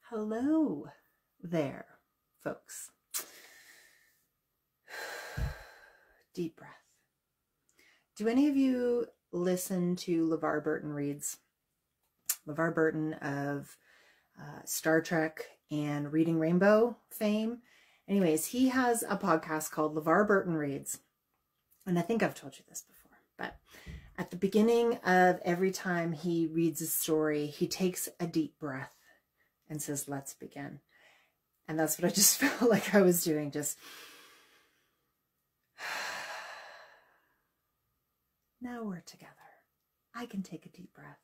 Hello there, folks. Deep breath. Do any of you listen to LeVar Burton reads? LeVar Burton of Star Trek and Reading Rainbow fame. Anyways, he has a podcast called LeVar Burton Reads. And I think I've told you this before, but at the beginning of every time he reads a story, he takes a deep breath and says, "Let's begin." And that's what I just felt like I was doing. Just now we're together. I can take a deep breath.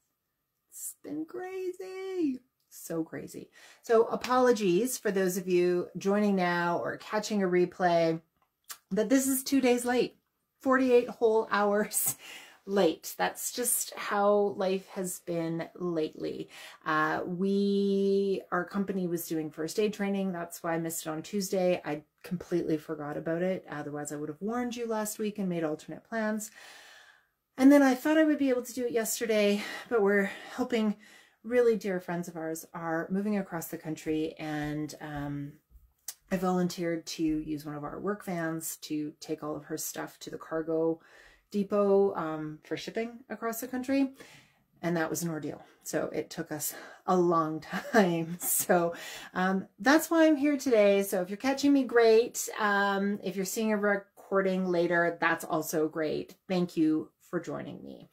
It's been crazy. So crazy. So apologies for those of you joining now or catching a replay that this is 2 days late, 48 whole hours late. That's just how life has been lately. Our company was doing first aid training. That's why I missed it on Tuesday. I completely forgot about it. Otherwise I would have warned you last week and made alternate plans. And then I thought I would be able to do it yesterday, but we're helping really dear friends of ours are moving across the country, and I volunteered to use one of our work vans to take all of her stuff to the cargo depot for shipping across the country. And that was an ordeal. So it took us a long time. So that's why I'm here today. So if you're catching me, great. If you're seeing a recording later, that's also great. Thank you for joining me.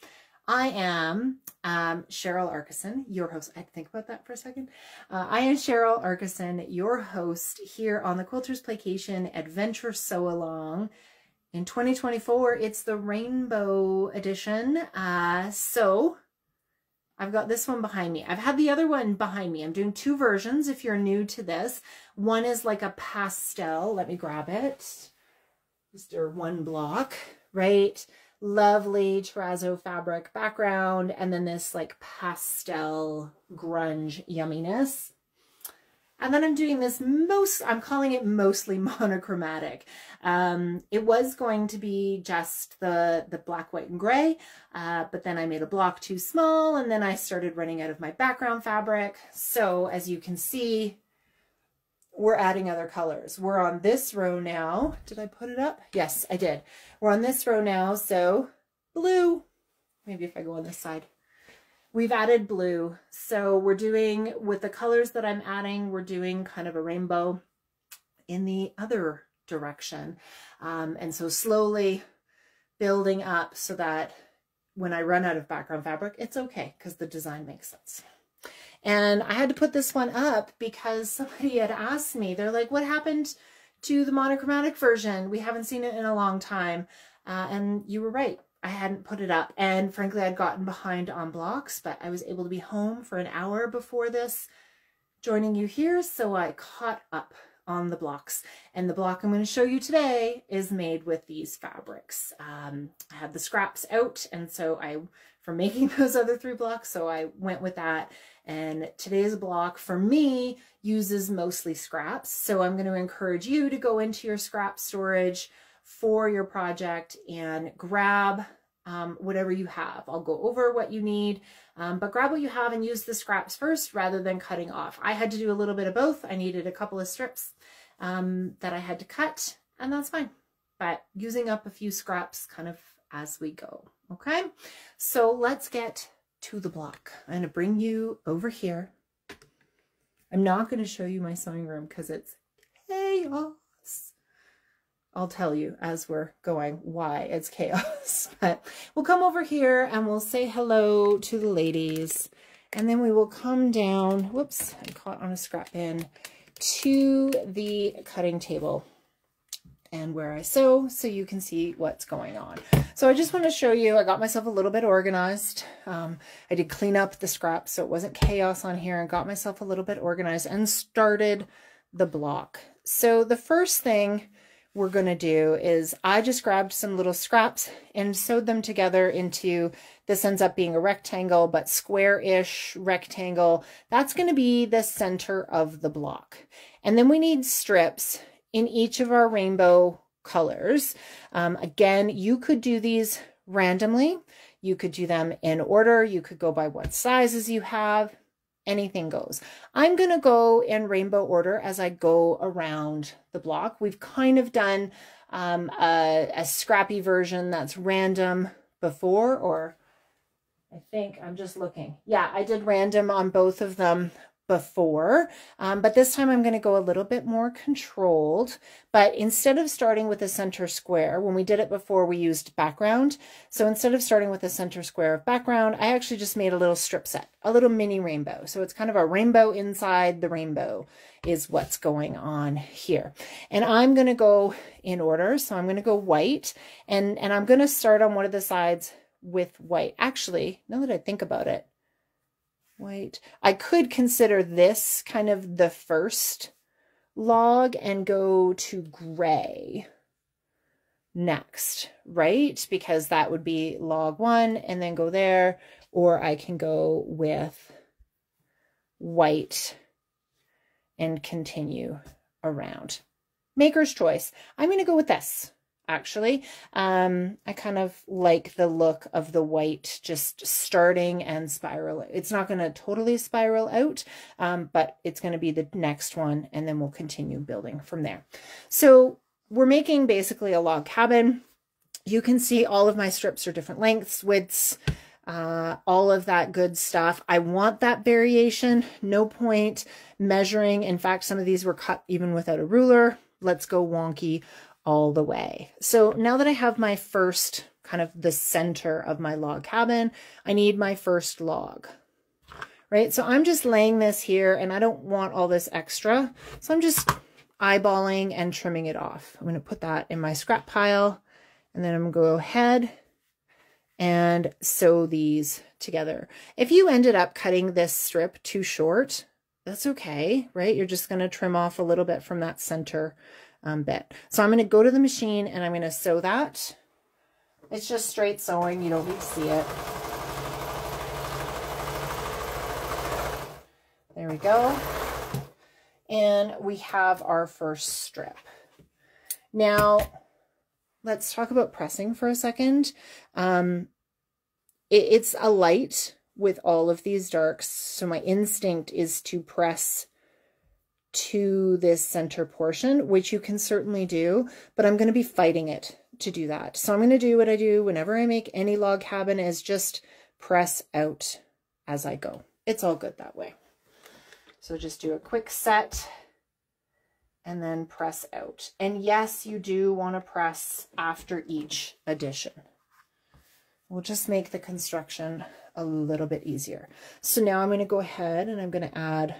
I am Cheryl Arkison, your host. I had to think about that for a second. I am Cheryl Arkison, your host here on the Quilters Playcation Adventure Sewalong. In 2024, it's the Rainbow Edition. So I've got this one behind me. I've had the other one behind me. I'm doing two versions if you're new to this. One is like a pastel. Let me grab it. Just one block, right? Lovely terrazzo fabric background, and then this like pastel grunge yumminess. And then I'm doing this I'm calling it mostly monochromatic. It was going to be just the black, white, and gray, but then I made a block too small, and then I started running out of my background fabric. So as you can see, we're adding other colors. We're on this row now. Did I put it up? Yes, I did. We're on this row now, so blue. Maybe if I go on this side. We've added blue. So we're doing, with the colors that I'm adding, we're doing kind of a rainbow in the other direction. And so slowly building up so that when I run out of background fabric, it's okay because the design makes sense. And I had to put this one up because somebody had asked me, they're like, what happened to the monochromatic version? We haven't seen it in a long time. And you were right. I hadn't put it up. And frankly, I'd gotten behind on blocks, but I was able to be home for an hour before this, joining you here. So I caught up on the blocks. And the block I'm going to show you today is made with these fabrics. I had the scraps out, and so for making those other 3 blocks, so I went with that. And today's block for me uses mostly scraps. So I'm going to encourage you to go into your scrap storage for your project and grab whatever you have. I'll go over what you need, but grab what you have and use the scraps first rather than cutting off. I had to do a little bit of both. I needed a couple of strips that I had to cut, and that's fine. But using up a few scraps kind of as we go. Okay, so let's get to the block. I'm going to bring you over here. I'm not going to show you my sewing room because it's chaos. I'll tell you as we're going why it's chaos. But we'll come over here and we'll say hello to the ladies. And then we will come down, whoops, I caught on a scrap bin, to the cutting table and where I sew so you can see what's going on. So I just want to show you, I got myself a little bit organized. I did clean up the scraps so it wasn't chaos on here, and got myself a little bit organized and started the block. So the first thing we're going to do is I just grabbed some little scraps and sewed them together into, this ends up being a rectangle, but square-ish rectangle. That's going to be the center of the block. And then we need strips in each of our rainbow colors. Again, you could do these randomly. You could do them in order. You could go by what sizes you have. anything goes. I'm going to go in rainbow order as I go around the block. We've kind of done a scrappy version that's random before, or I think I'm just looking. Yeah, I did random on both of them before, but this time I'm going to go a little bit more controlled. But instead of starting with a center square, when we did it before, we used background. So instead of starting with a center square of background, I actually just made a little strip set, a little mini rainbow. So it's kind of a rainbow inside the rainbow is what's going on here. And I'm going to go in order. So I'm going to go white, and I'm going to start on one of the sides with white. Actually, now that I think about it, white, I could consider this kind of the first log and go to gray next, right? Because that would be log 1 and then go there, or I can go with white and continue around. Maker's choice. I'm going to go with this. Actually, I kind of like the look of the white just starting and spiral. It's not going to totally spiral out, but it's going to be the next one, and then we'll continue building from there. So we're making basically a log cabin. You can see all of my strips are different lengths, widths, all of that good stuff. I want that variation. No point measuring. In fact, some of these were cut even without a ruler. Let's go wonky all the way. So now that I have my first kind of the center of my log cabin, I need my first log, right? So I'm just laying this here, and I don't want all this extra. So I'm just eyeballing and trimming it off. I'm going to put that in my scrap pile, and then I'm going to go ahead and sew these together. If you ended up cutting this strip too short, that's okay, right? You're just going to trim off a little bit from that center bit. So I'm going to go to the machine and I'm going to sew that. It's just straight sewing. You don't need to see it. There we go. And we have our first strip. Now, let's talk about pressing for a second. It's a light with all of these darks. So my instinct is to press to this center portion, which you can certainly do, but I'm going to be fighting it to do that. So I'm going to do what I do whenever I make any log cabin, is just press out as I go. It's all good that way. So just do a quick set and then press out. And yes, you do want to press after each addition. We'll just make the construction a little bit easier. So now I'm going to go ahead and I'm going to add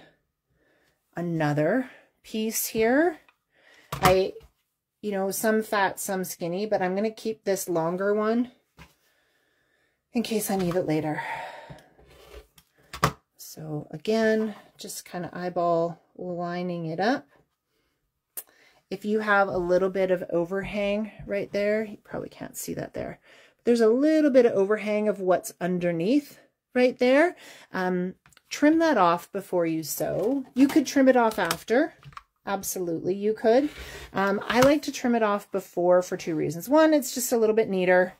another piece here. Some fat, some skinny, but I'm going to keep this longer one in case I need it later. So again, just kind of eyeball lining it up. If you have a little bit of overhang right there, you probably can't see that there. There's a little bit of overhang of what's underneath right there. Trim that off before you sew. You could trim it off after. Absolutely, you could. I like to trim it off before for two reasons. One, it's just a little bit neater.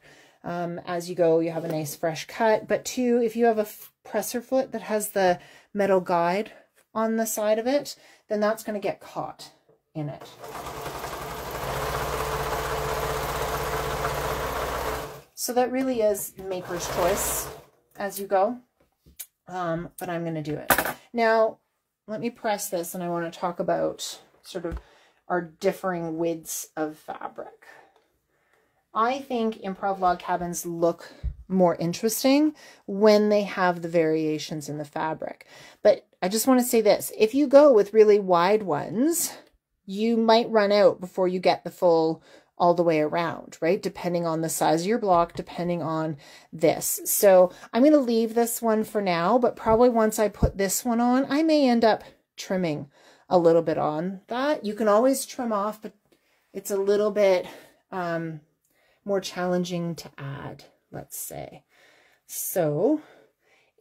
As you go, you have a nice fresh cut. But two, if you have a presser foot that has the metal guide on the side of it, then that's going to get caught in it. So that really is maker's choice as you go. But I'm going to do it. Now, let me press this, and I want to talk about sort of our differing widths of fabric. I think improv log cabins look more interesting when they have the variations in the fabric. But I just want to say this. If you go with really wide ones, you might run out before you get the full all the way around, right? Depending on the size of your block, depending on this. So I'm going to leave this one for now, but probably once I put this one on, I may end up trimming a little bit on that. You can always trim off, but it's a little bit more challenging to add, let's say. So,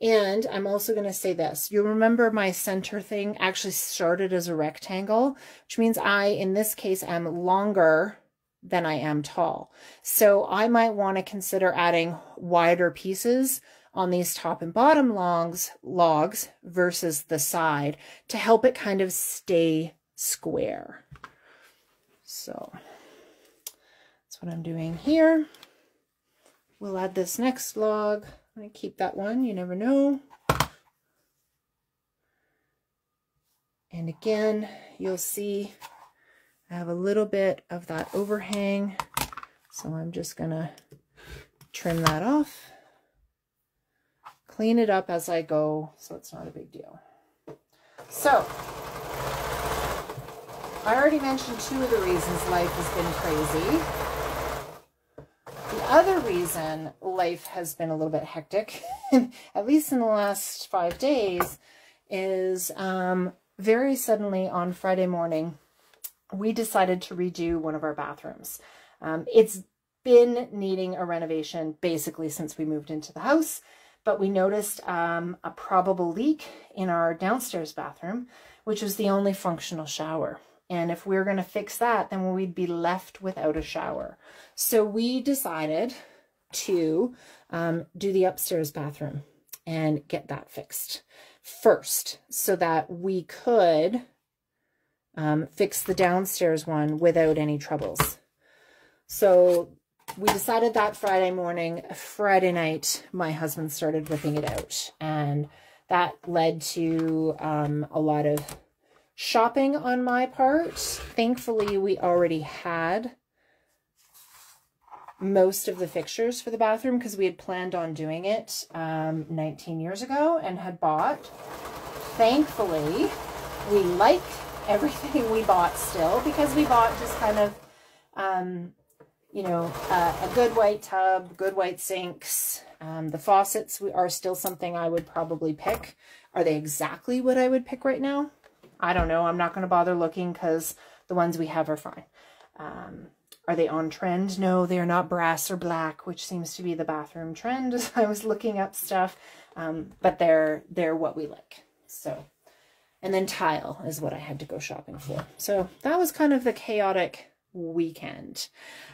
and I'm also going to say this. You'll remember my center thing actually started as a rectangle, which means I, in this case, am longer than I am tall. So I might want to consider adding wider pieces on these top and bottom logs versus the side to help it kind of stay square. So that's what I'm doing here. We'll add this next log. I'm going to keep that one, you never know. And again, you'll see I have a little bit of that overhang, so I'm just going to trim that off, clean it up as I go, so it's not a big deal. So, I already mentioned 2 of the reasons life has been crazy. The other reason life has been a little bit hectic, at least in the last 5 days, is very suddenly on Friday morning, we decided to redo one of our bathrooms. It's been needing a renovation basically since we moved into the house, but we noticed a probable leak in our downstairs bathroom, which was the only functional shower. And if we were going to fix that, then we'd be left without a shower. So we decided to do the upstairs bathroom and get that fixed first so that we could fix the downstairs one without any troubles. So we decided that Friday morning. Friday night, my husband started ripping it out, and that led to a lot of shopping on my part. Thankfully, we already had most of the fixtures for the bathroom because we had planned on doing it 19 years ago and had bought. Thankfully, we like everything we bought still because we bought just kind of, you know, a good white tub, good white sinks. The faucets are still something I would probably pick. Are they exactly what I would pick right now? I don't know. I'm not going to bother looking because the ones we have are fine. Are they on trend? No, they are not brass or black, which seems to be the bathroom trend as I was looking up stuff. But they're what we like. So, and then tile is what I had to go shopping for. So that was kind of the chaotic weekend.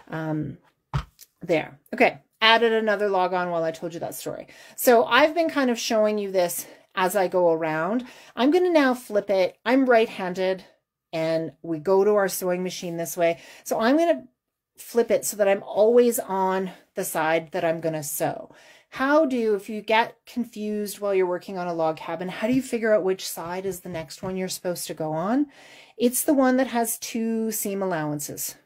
There. Okay. Added another log on while I told you that story. So I've been kind of showing you this as I go around. I'm going to now flip it. I'm right-handed and we go to our sewing machine this way. So I'm going to flip it so that I'm always on the side that I'm going to sew. If you get confused while you're working on a log cabin, how do you figure out which side is the next one you're supposed to go on? It's the one that has 2 seam allowances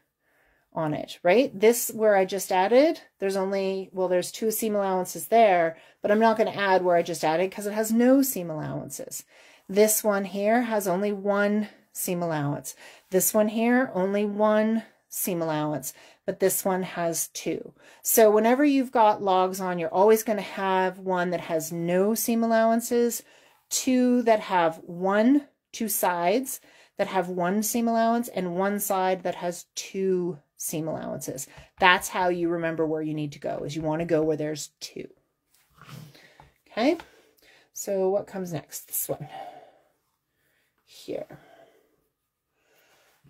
on it, right? This where I just added, there's 2 seam allowances there, but I'm not going to add where I just added because it has no seam allowances. This one here has only 1 seam allowance. This one here, only 1 seam allowance, but this one has 2. So whenever you've got logs on, you're always going to have one that has no seam allowances, 2 that have 2 sides that have 1 seam allowance, and 1 side that has 2 seam allowances. That's how you remember where you need to go, is you want to go where there's 2. Okay, so what comes next? This one here.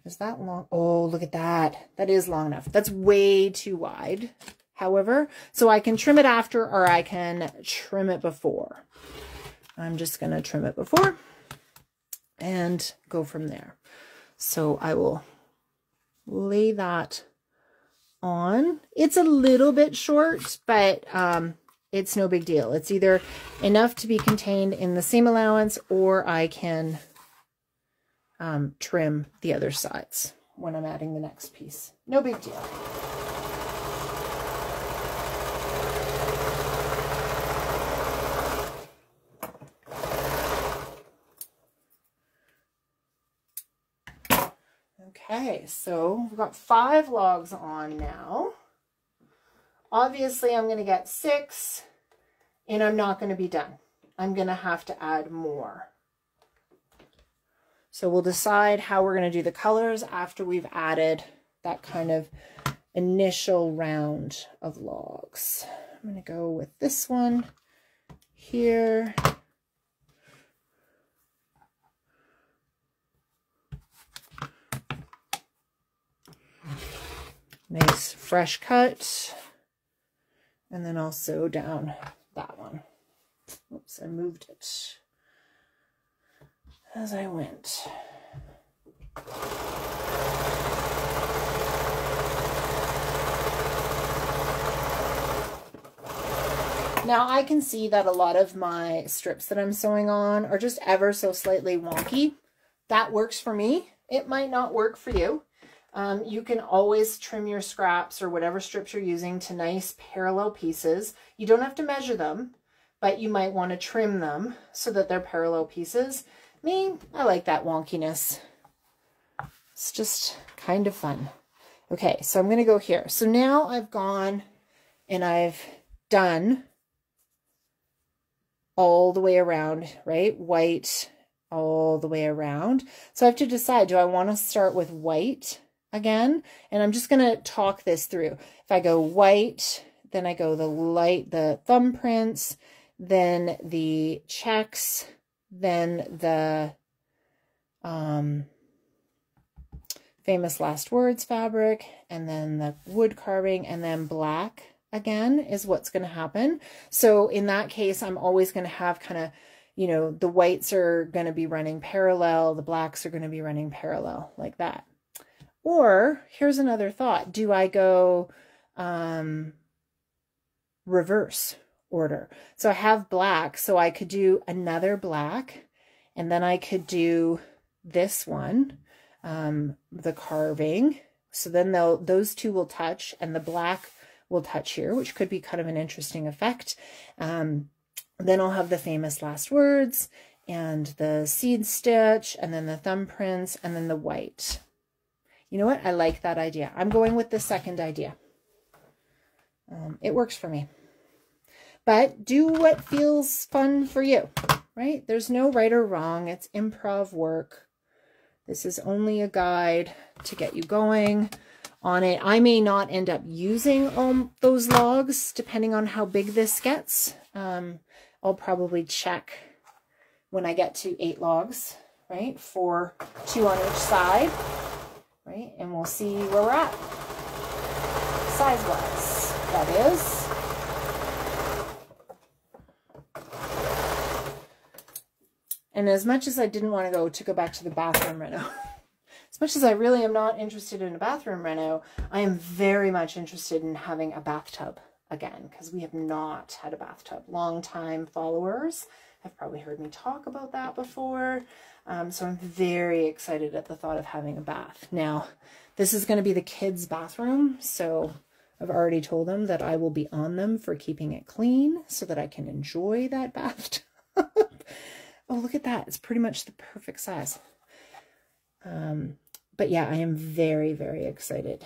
Is that long? Oh, look at that. That is long enough. That's way too wide, however. So I can trim it after or I can trim it before. I'm just going to trim it before and go from there. So I will lay that on. It's a little bit short, but it's no big deal. It's either enough to be contained in the seam allowance or I can trim the other sides when I'm adding the next piece. No big deal. Okay, so we've got 5 logs on now. Obviously, I'm going to get 6, and I'm not going to be done. I'm going to have to add more. So we'll decide how we're going to do the colors after we've added that kind of initial round of logs. I'm going to go with this one here. Nice fresh cut. And then I'll sew down that one. Oops, I moved it as I went. Now I can see that a lot of my strips that I'm sewing on are just ever so slightly wonky. That works for me. It might not work for you. You can always trim your scraps or whatever strips you're using to nice parallel pieces. You don't have to measure them, but you might want to trim them so that they're parallel pieces. Me, I like that wonkiness. It's just kind of fun. Okay, so I'm going to go here. So now I've gone and I've done all the way around, right? White all the way around. So I have to decide, do I want to start with white again? And I'm just going to talk this through. If I go white, then I go the thumbprints, then the checks, then the famous last words fabric, and then the wood carving, and then black again is what's going to happen. So in that case, I'm always going to have kind of, you know, the whites are going to be running parallel, the blacks are going to be running parallel like that. Or here's another thought. Do I go reverse order? So I have black, so I could do another black, and then I could do this one, the carving. So then those two will touch, and the black will touch here, which could be kind of an interesting effect. Then I'll have the famous last words and the seed stitch, and then the thumbprints, and then the white. You know what? I like that idea. I'm going with the second idea. It works for me. But do what feels fun for you, right? There's no right or wrong. It's improv work. This is only a guide to get you going on it. I may not end up using those logs depending on how big this gets. I'll probably check when I get to 8 logs, right? 2 on each side, right? And we'll see where we're at size-wise, that is. And as much as I didn't want to go back to the bathroom reno, as much as I really am not interested in a bathroom reno, I am very much interested in having a bathtub again, because we have not had a bathtub. Long-time followers have probably heard me talk about that before. So I'm very excited at the thought of having a bath. Now, this is going to be the kids' bathroom, so I've already told them that I will be on them for keeping it clean so that I can enjoy that bathtub. Oh, look at that. It's pretty much the perfect size. But yeah, I am very, very excited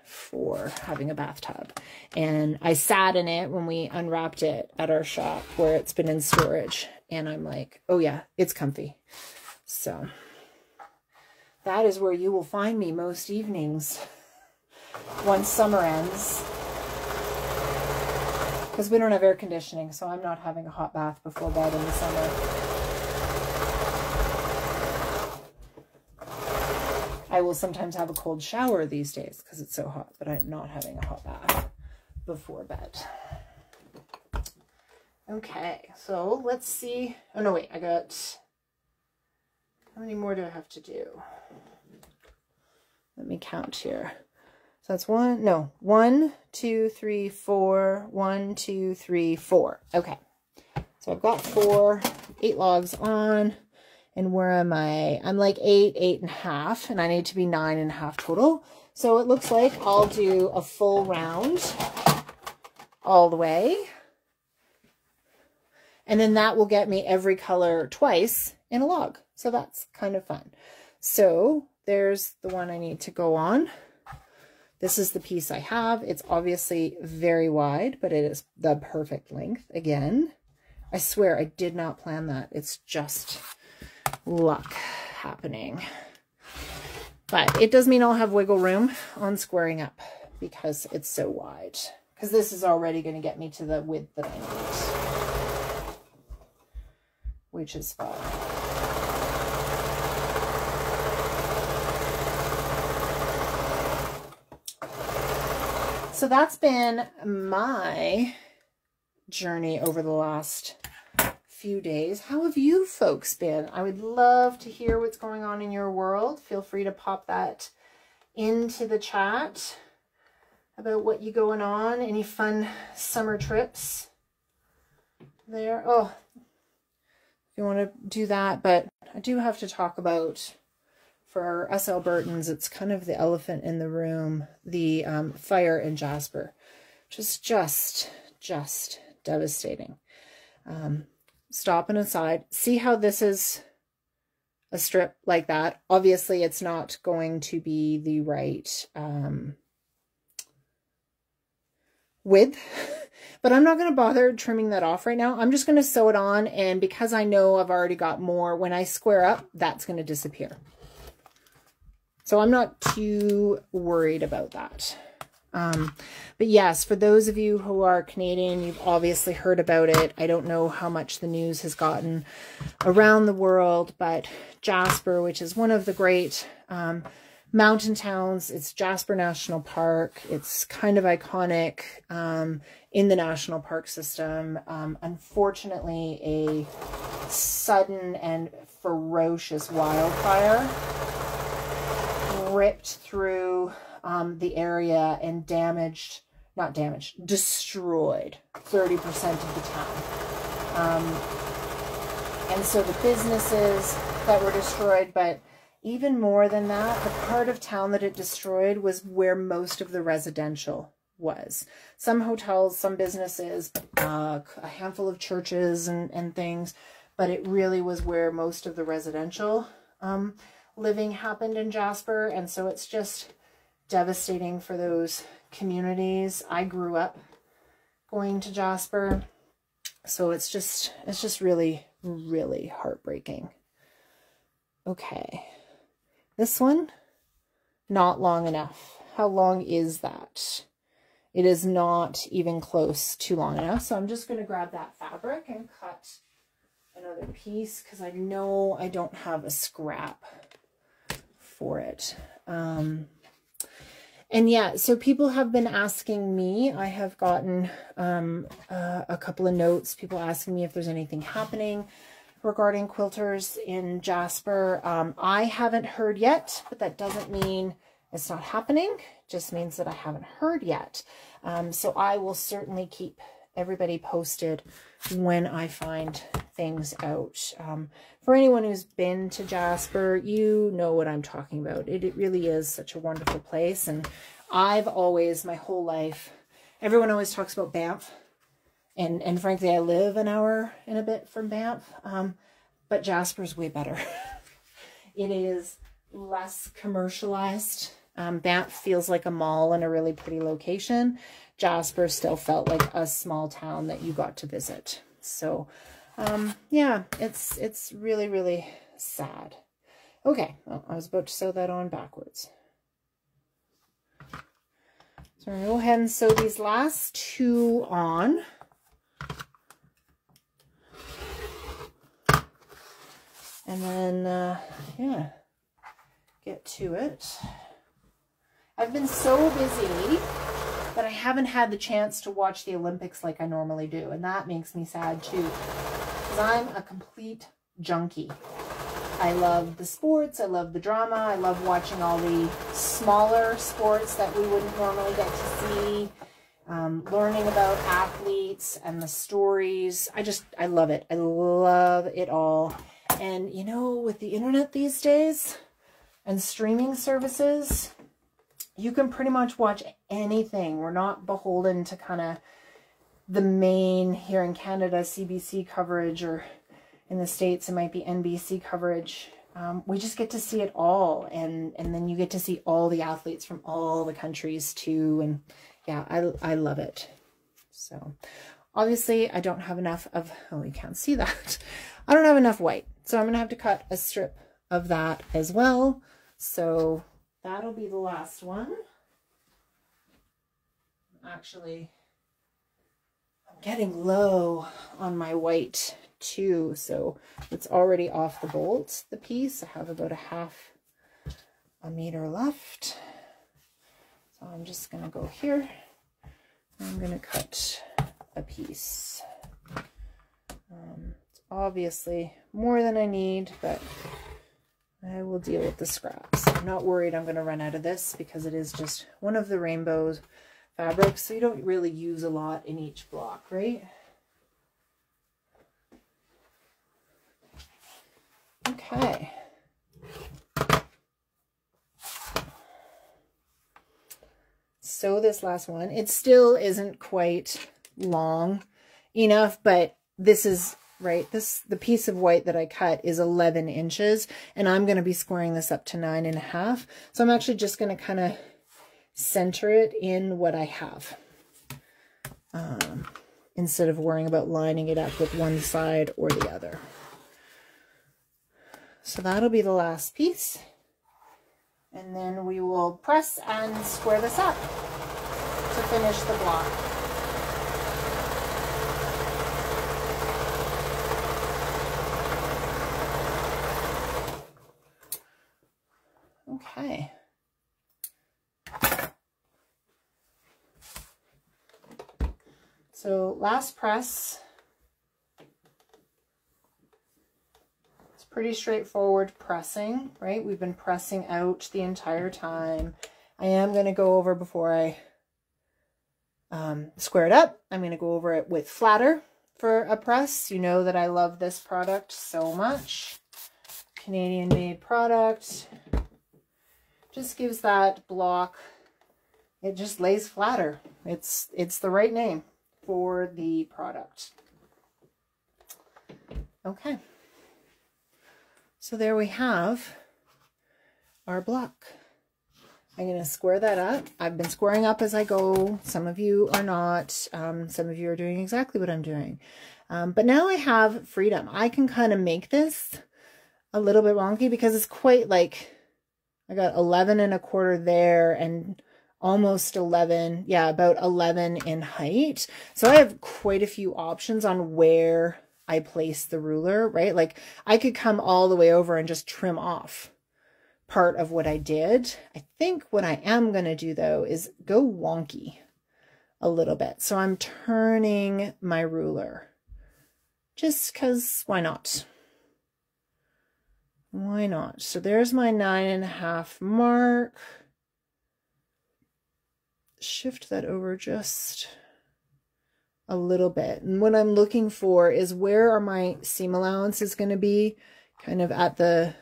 for having a bathtub. And I sat in it when we unwrapped it at our shop where it's been in storage. And I'm like, oh yeah, it's comfy. So that is where you will find me most evenings once summer ends. Because we don't have air conditioning, so I'm not having a hot bath before bed in the summer. I will sometimes have a cold shower these days because it's so hot, but I'm not having a hot bath before bed. Okay, so let's see. Oh, no, wait, I got... How many more do I have to do? Let me count here. So that's 1, 2, 3, 4. 1, 2, 3, 4. Okay, so I've got 4, 8 logs on. And where am I? I'm like 8, 8.5, and I need to be 9.5 total. So it looks like I'll do a full round all the way. And then that will get me every color twice in a log. So that's kind of fun. So there's the one I need to go on. This is the piece I have. It's obviously very wide, but it is the perfect length. Again, I swear I did not plan that. It's just luck happening. But it does mean I'll have wiggle room on squaring up because it's so wide. Because this is already going to get me to the width that I need, which is fun. So that's been my journey over the last few days. How have you folks been? I would love to hear what's going on in your world. Feel free to pop that into the chat about what you going on. Any fun summer trips there? Oh, if you want to do that. But I do have to talk about, for us Albertans, it's kind of the elephant in the room, the fire in Jasper, which is just devastating. Stopping aside, see how this is a strip like that. Obviously, it's not going to be the right width, but I'm not going to bother trimming that off right now. I'm just going to sew it on, and because I know I've already got more, when I square up, that's going to disappear. So I'm not too worried about that. But yes, for those of you who are Canadian, you've obviously heard about it. I don't know how much the news has gotten around the world, but Jasper, which is one of the great mountain towns, it's Jasper National Park. It's kind of iconic in the national park system. Unfortunately, a sudden and ferocious wildfire ripped through the area and destroyed 30% of the town. And so the businesses that were destroyed, but even more than that, the part of town that it destroyed was where most of the residential was. Some hotels, some businesses, a handful of churches and things, but it really was where most of the residential living happened in Jasper. And so it's just devastating for those communities. I grew up going to Jasper, so it's just really heartbreaking. Okay, this one, not long enough. How long is that? It is not even close to long enough, so I'm just going to grab that fabric and cut another piece because I know I don't have a scrap for it. And yeah, so people have been asking me, I have gotten a couple of notes, people asking me if there's anything happening regarding quilters in Jasper. I haven't heard yet, but that doesn't mean it's not happening. It just means that I haven't heard yet. So I will certainly keep everybody posted when I find things out. For anyone who's been to Jasper, you know what I'm talking about. It really is such a wonderful place. And I've always, my whole life, everyone always talks about Banff. And frankly, I live an hour and a bit from Banff. But Jasper's way better. It is less commercialized. Banff feels like a mall in a really pretty location. Jasper still felt like a small town that you got to visit. So, yeah, it's really sad. Okay, well, I was about to sew that on backwards. So I'm going to go ahead and sew these last two on. And then, yeah, get to it. I've been so busy that I haven't had the chance to watch the Olympics like I normally do. And that makes me sad too, because I'm a complete junkie. I love the sports. I love the drama. I love watching all the smaller sports that we wouldn't normally get to see. Learning about athletes and the stories. I love it. I love it all. And you know, with the internet these days and streaming services, you can pretty much watch anything. We're not beholden to kind of the main, here in Canada, CBC coverage, or in the States, it might be NBC coverage. We just get to see it all. And then you get to see all the athletes from all the countries too. And yeah, I love it. So obviously I don't have enough of, oh, you can't see that. I don't have enough white. So I'm going to have to cut a strip of that as well. So that'll be the last one. Actually, I'm getting low on my white too. So it's already off the bolt, the piece. I have about a meter left. So I'm just going to go here. I'm going to cut a piece. It's obviously more than I need, but I will deal with the scraps. I'm not worried I'm going to run out of this because it is just one of the rainbow fabrics, so you don't really use a lot in each block, right? Okay. Sew this last one. It still isn't quite long enough, but this is right. The piece of white that I cut is 11 inches, and I'm going to be squaring this up to 9.5. So I'm actually just going to kind of center it in what I have, instead of worrying about lining it up with one side or the other. So that'll be the last piece. And then we will press and square this up to finish the block. Okay. So last press. It's pretty straightforward pressing, right? We've been pressing out the entire time. I am going to go over before I square it up. I'm going to go over it with flatter for a press. You know that I love this product so much. Canadian made product. Just gives that block, it just lays flatter. It's the right name for the product. Okay. So there we have our block. I'm going to square that up. I've been squaring up as I go. Some of you are not. Some of you are doing exactly what I'm doing. But now I have freedom. I can kind of make this a little bit wonky because it's quite like, I got 11.25 there and almost 11. Yeah, about 11 in height. So I have quite a few options on where I place the ruler, right? Like I could come all the way over and just trim off part of what I did. I think what I am going to do though is go wonky a little bit. So I'm turning my ruler just because why not? Why not? So there's my 9.5 mark. Shift that over just a little bit. And what I'm looking for is where are my seam allowances going to be, kind of at the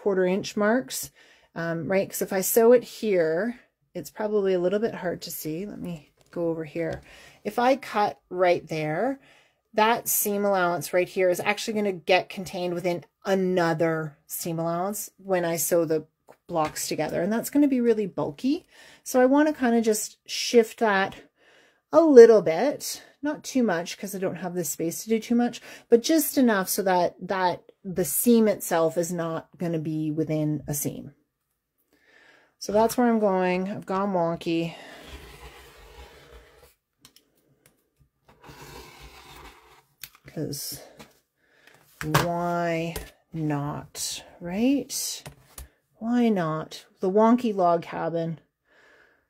1/4 inch marks, right? Because if I sew it here, it's probably a little bit hard to see. Let me go over here. If I cut right there, that seam allowance right here is actually going to get contained within another seam allowance when I sew the blocks together, and that's going to be really bulky. So I want to kind of just shift that a little bit, not too much because I don't have the space to do too much, but just enough so that the seam itself is not going to be within a seam. So that's where I'm going. I've gone wonky. Because why not, right? Why not? The wonky log cabin.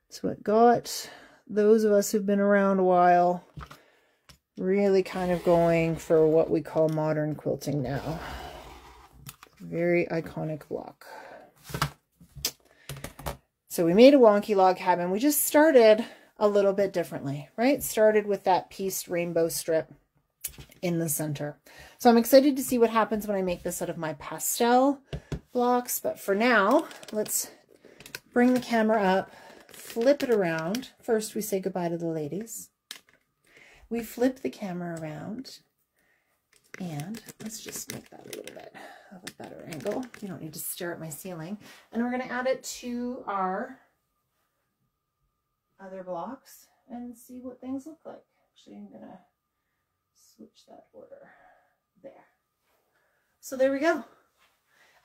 It's what got those of us who've been around a while really kind of going for what we call modern quilting now. Very iconic block. So we made a wonky log cabin. We just started a little bit differently, right? Started with that pieced rainbow strip in the center. So I'm excited to see what happens when I make this out of my pastel blocks. But for now, let's bring the camera up, flip it around. First, we say goodbye to the ladies. We flip the camera around, and let's just make that a little bit of a better angle. You don't need to stare at my ceiling. And we're going to add it to our other blocks and see what things look like. Actually, I'm going to switch that order there. So there we go.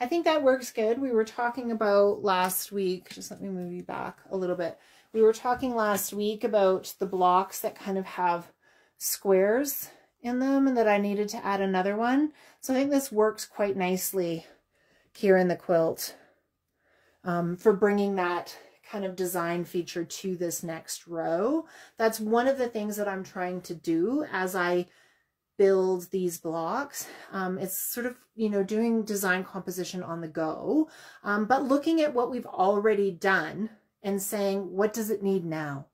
I think that works good. We were talking about last week, just let me move you back a little bit. We were talking last week about the blocks that kind of have squares in them and that I needed to add another one. So I think this works quite nicely here in the quilt for bringing that kind of design feature to this next row. That's one of the things that I'm trying to do as I build these blocks. It's sort of, you know, doing design composition on the go, but looking at what we've already done and saying, what does it need now?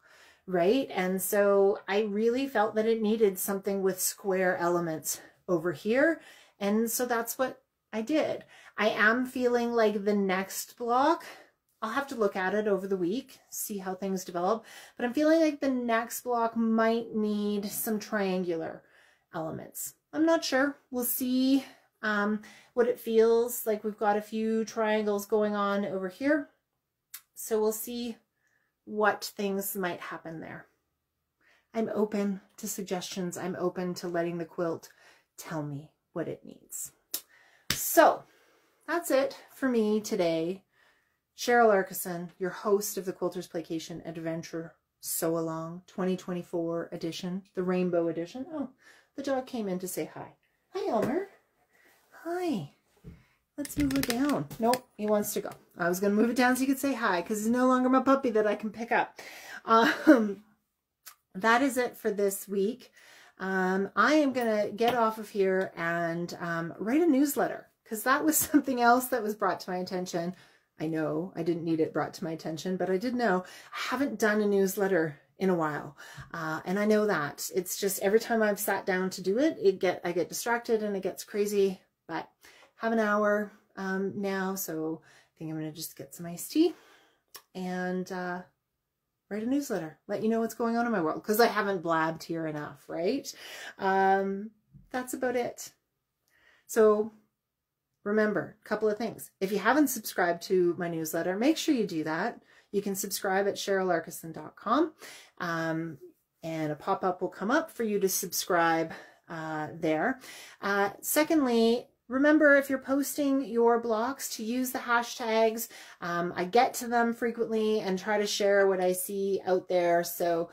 Right? And so I really felt that it needed something with square elements over here. And so that's what I did. I am feeling like the next block, I'll have to look at it over the week, see how things develop, but I'm feeling like the next block might need some triangular elements. I'm not sure. We'll see what it feels like. We've got a few triangles going on over here. So we'll see what things might happen there. I'm open to suggestions. I'm open to letting the quilt tell me what it needs. So that's it for me today. Cheryl Arkison, your host of the Quilters Playcation Adventure Sewalong 2024 edition, the Rainbow edition. Oh, the dog came in to say hi. Hi, Elmer. Hi. Let's move it down. Nope, he wants to go. I was going to move it down so you could say hi because he's no longer my puppy that I can pick up. That is it for this week. I am going to get off of here and write a newsletter because that was something else that was brought to my attention. I know I didn't need it brought to my attention, but I did know I haven't done a newsletter in a while. And I know that. It's just every time I've sat down to do it, I get distracted and it gets crazy. But have an hour now, so I think I'm going to just get some iced tea and write a newsletter, let you know what's going on in my world, because I haven't blabbed here enough, right? That's about it. So remember, a couple of things. If you haven't subscribed to my newsletter, make sure you do that. You can subscribe at cherylarkison.com, and a pop-up will come up for you to subscribe there. Secondly, remember, if you're posting your blocks, to use the hashtags. I get to them frequently and try to share what I see out there. So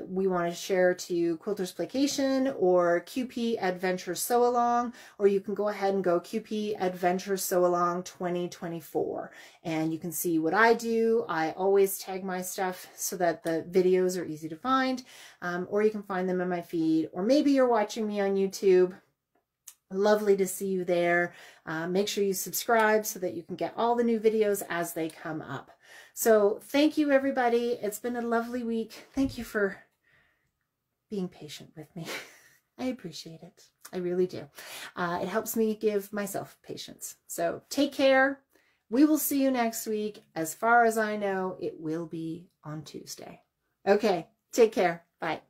we want to share to Quilters Playcation or QP Adventure Sewalong, or you can go ahead and go QP Adventure Sewalong 2024. And you can see what I do. I always tag my stuff so that the videos are easy to find, or you can find them in my feed, or maybe you're watching me on YouTube. Lovely to see you there. Make sure you subscribe so that you can get all the new videos as they come up. So thank you, everybody. It's been a lovely week. Thank you for being patient with me. I appreciate it. I really do. It helps me give myself patience. So take care. We will see you next week. As far as I know, it will be on Tuesday. Okay, take care. Bye.